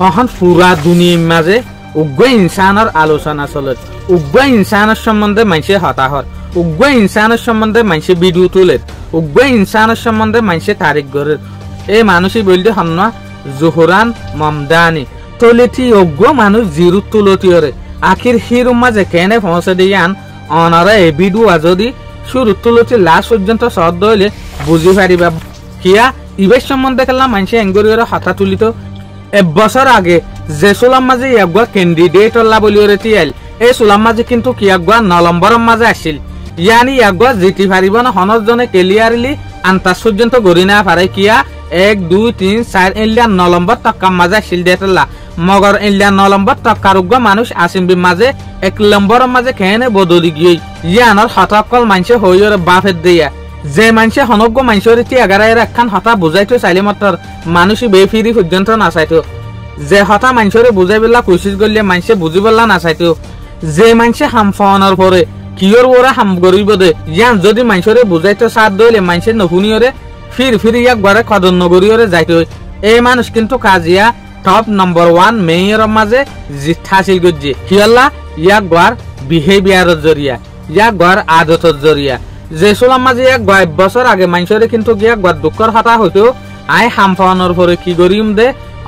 অহন পুরা দুনিয়ার মাঝে উগ্র ইনসানের আলোচনা চলে উগ্র ইনসানের সম্বন্ধে মানুষে হতাহত উগ্র ইনসানের সম্বন্ধে মানুষে ভিডিও তোলে উগ্র ইনসানের সম্বন্ধে মানুষে তারিখ গড়ে এই মানুষই বলতে হন্না জোহরান মমদানি তোলেটি উগ্র মানুষ জিরু তুলতিরে আখির হিরুর মাঝে কেনে পৌঁছে দিয়ে আন অনারা এই ভিডিও যদি শুরু তুলতি লাস্ট পর্যন্ত সদ্য হইলে বুঝি পারিবা কিয়া ইবের সম্বন্ধে খেলা মানুষে এঙ্গরিয়রে হতা তুলিত এবছর আগে যে সোলাম মাঝে ইয়াগুয়া ক্যান্ডিডেট অল্লা বলিওরে তিয়াল এই সোলাম মাঝে কিন্তু কিয়াগুয়া 9 নম্বরের মাঝে আসিল ইয়ানি ইয়াগুয়া জিতি পারিব না হনজনে ক্লিয়ারলি আন্তাজ পর্যন্ত গড়ি না পারে কিয়া 1 2 3 4 ইল্লা 9 নম্বর টক্কার মাঝে আসিল দেতলা মগর ইল্লা 9 নম্বর টক্কার উগ্র মানুষ আসিমবি মাঝে 1 নম্বরের মাঝে কেনে বদলি গিয়ে ইয়ানর হতাকল মানুষে হইরে বাফের দিয়া যে মানুষে হনজ্ঞ মানুষের এগারায়ের একখান হতা বুঝাইতো চাইলে মাত্র মানুষই বেফিরি পর্যন্ত নাচাইতো যে হতা মানুষের বুঝাই পেলা কোশিশ করলে মানুষে বুঝি পেলা নাচাইতো যে মানুষে হাম ফোনের পরে কিয়র ওরা হাম গরিব দে ইয়ান যদি মানুষের বুঝাইতো সাথ দইলে মানুষের নহুনিয়রে ফির ইয়াক গড়ে কদর নগরীয়রে যাইতো এই মানুষ কিন্তু কাজিয়া টপ নম্বর 1 মেয়র মাঝে জিত হাসিল করছে কিয়ল্লা ইয়াক গড় বিহেভিয়ারের জরিয়া ইয়াক গড় আদতের জরিয়া যে সোলাম মাঝে এক বছর আগে মানুষের কিন্তু গিয়া গড় দুঃখর হতা হইতো আই হাম ফোনের পরে কি গরিম দে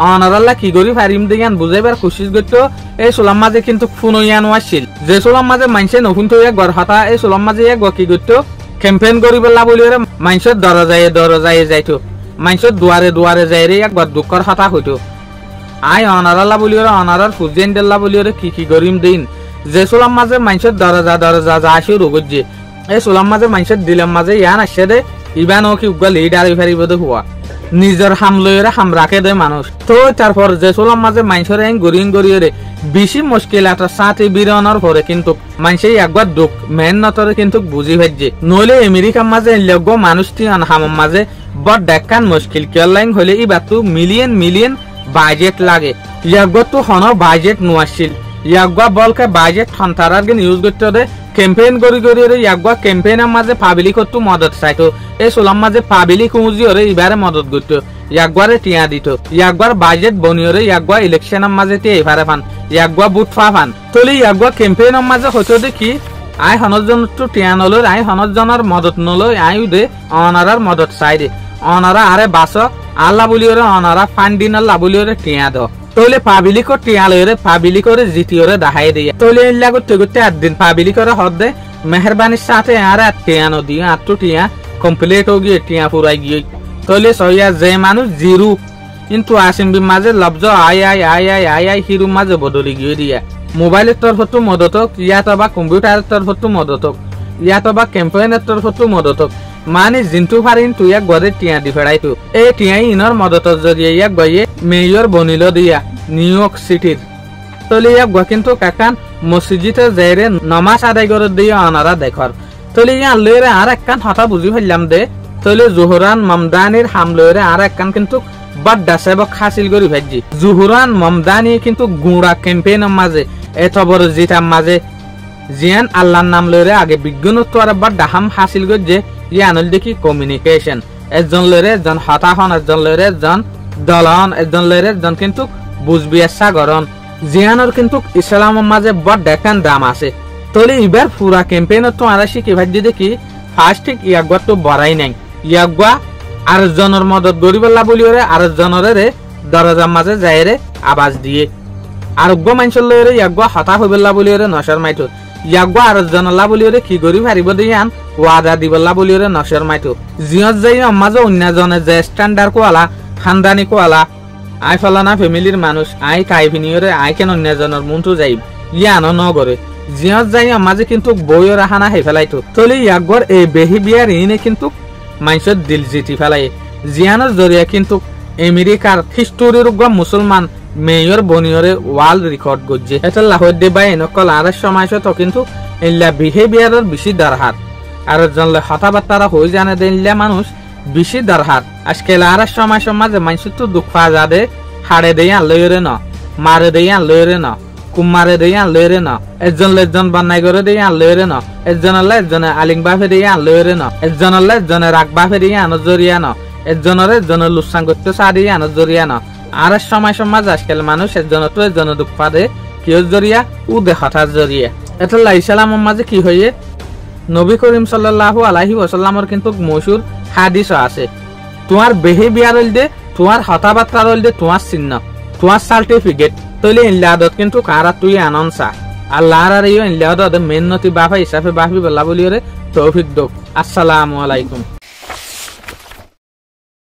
অনারাল্লা কি গরি ফারিম দে ইয়ান বুঝাইবার কোশিশ করতো এই সোলাম মাঝে কিন্তু ফোন ইয়ান আসছিল যে সোলাম মাঝে মানুষে নহুন তো এক গড় হতা এই সোলাম মাঝে এক কি করতো ক্যাম্পেইন করিবলা বলিরে মানুষের দরজায় যাইতো মানুষের দুয়ারে যাই রে এক গড় দুঃখর হতা হইতো আই অনারাল্লা বলিরে অনারার ফুজেন দেল্লা বলিরে কি গরিম দিন যে সোলাম মাঝে মানুষের দরজা যা আসি রোগজে এই সোলাম মাঝে মানুষের দিলাম মাঝে ইয়ান আসছে দে ইবান কি উগ্র লিডার ফারিব দে হওয়া নিজের হামলয়রে হাম রাখে দে মানুষ তো তারপর যে সোলাম মাঝে মানুষের গড়িয়ে বেশি মুশকিল একটা সাথে বিরণর পরে কিন্তু মানুষে একবার দুঃখ মেহনতরে কিন্তু বুঝি ভাজছে নইলে আমেরিকার মাঝে লগ্য মানুষটি হামের মাঝে বড় দেখান মুশকিল কেলাইন হলে ইবার তো মিলিয়ন বাজেট লাগে একবার তো হন বাজেট নোয়াছিল একবার বলকে বাজেট হন্তারার ইউজ করতে দে ক্যাম্পেইন করি একবার ক্যাম্পেইনের মাঝে পাবলিক তো মদত চাইতো এই সোলাম মাঝে পাবলিক উজি হরে এবারে মদত করতো একবারে টিয়া দিত একবার বাজেট বনিয়রে একবার ইলেকশনের মাঝে টিয়া এবারে পান একবার বুট ফান তলি একবার ক্যাম্পেইনের মাঝে হতো দেখি আই হনজন তো টিয়া নলো আই হনজনের মদত নলো আই দে অনারার মদত চাই দে অনারা আরে বাস আল্লাহ বলিওরে অনারা ফান্ডিন আল্লাহ বলিওরে টিয়া দ তলে পাবলিকর টিয়া লইরে পাবলিকরে জিতিওরে দেখাই দিয়ে তলে ইল্লা করতে 8 দিন পাবলিকরে হদ দে মেহরবানির সাথে আর টিয়া ন দিয়ে আটটু টিয়া কমপ্লিট हो गई টিয়া পুরাই গিয়ে তলে সইয়া যে মানুষ জিরু কিন্তু আসিমবি মাঝে লব্জ আই হিরু মাঝে বদলি গিয়ে দিয়া মোবাইলের তরফতো মদতক ইয়াতবা কম্পিউটারের তরফতো মদতক ইয়াতবা ক্যাম্পেইনের তরফতো মদতক মানে জিন্তু ফারিন তুই এক গড়ে টিয়া দি ফেড়াইতো এই টিয়াই ইনর মদতর জরিয়ে ইয়াক গয়ে মেয়র বনিল দিয়া নিউ ইয়র্ক সিটির তলে ইয়াক গ কিন্তু কাকান মসজিদে যাইরে নামাজ আদায় করে দিয়ে অনারা দেখর তলে ইয়া লইরে আর একখান হতা বুঝি ফেললাম দে তলে জোহরান মমদানির হামলইরে আর একখান কিন্তু বাড্ডা সেবক হাসিল করি ভাজি জোহরান মমদানি কিন্তু গুড়া ক্যাম্পেইনের মাঝে এত বড় জিতার মাঝে জিয়ান আল্লাহর নাম লইরে আগে বিজ্ঞানত্ব আর বাড্ডা হাম হাসিল করছে ইয়ানল দেখি কমিউনিকেশন একজন লইরে একজন হতা হন একজন লইরে একজন দলন একজন লইরে একজন কিন্তু বুঝবিয়াসা গরন জিয়ানোর কিন্তু ইসলামের মাঝে বড় দেখান দাম আছে তলে এবার পুরা ক্যাম্পেইনত তো আরা শিখি ভাজি দেখি ফার্স্ট ইয়াগুয়া তো বড়াই নাই ইয়াগুয়া আরেকজনের মদত গরিবল্লা বলিওরে আরেকজনের দরজার মাঝে যাইরে আওয়াজ দিয়ে আরোগ্য মানুষের লইরে ইয়াগুয়া হতা হইবল্লা বলিওরে নশর মাইতো ইয়াগুয়া আরেকজনল্লা বলিওরে কি গরি হারিব দিয়ান ওয়াদা দিবল্লা বলিওরে নশর মাইতো জিয়ত যাই মাঝে অন্যজনে যে স্ট্যান্ডার্ড কোয়ালা খানদানি কোয়ালা আই ফলানা ফ্যামিলির মানুষ আই কাইভিনিওরে আই কেন অন্যজনের মনটো যাইব ইয়ানো নগরে জিয়ত যাই মাঝে কিন্তু বইয়ের হানা হে ফেলাইতো তলে ইয়াগর এই বিহেভিয়ার ইনে কিন্তু মানুষের দিল জিতি ফেলাই জিয়ানোর জরিয়া কিন্তু আমেরিকার হিস্টোরির মুসলমান মেয়র বনিয়রে ওয়ার্ল্ড রেকর্ড গজ্জে এটা লাহোর দে বাই নকল আর সময় তো কিন্তু ইল্লা বিহেভিয়ারের বেশি দরহার আর জানলে হতাবার্তারা হয়ে জানে দিল্লা মানুষ বেশি দরহার আজকে আর সময় সমাজে মানুষ তো দুঃখ পা যাদে হাড়ে দিয়ে লইরে ন মারে দিয়ে লইরে ন কুমারে দিয়ে লইরে ন একজন বান্নাই করে দিয়ে লইরে ন একজনে আলিং বাফে দিয়ে লইরে ন একজনে রাগ বাফে দিয়ে আনো জরিয়া ন একজনের লুসাং করতে চা দিয়ে আনো জরিয়া ন আর সময় সমাজ আজকাল মানুষ এজন দুঃখ পাদে কিয় জরিয়া ও দেহতার জরিয়া এটা ইসলামের মাঝে কি হয়ে নবী করিম সাল্লাল্লাহু আলাইহি ওয়াসাল্লামের কিন্তু মশহুর হাদিস আছে তোমার বিহেভিয়ার হইলে তোমার কথাবার্তা হইলে তোমার চিহ্ন তোমার সার্টিফিকেট তৈলে ইনলাদত কিন্তু কারা তুই আনন্সা আল্লাহর আর ইনলাদত মেন্নতি বাফা হিসাবে বাফি বলা বলিওরে তৌফিক দোক আসসালামু আলাইকুম।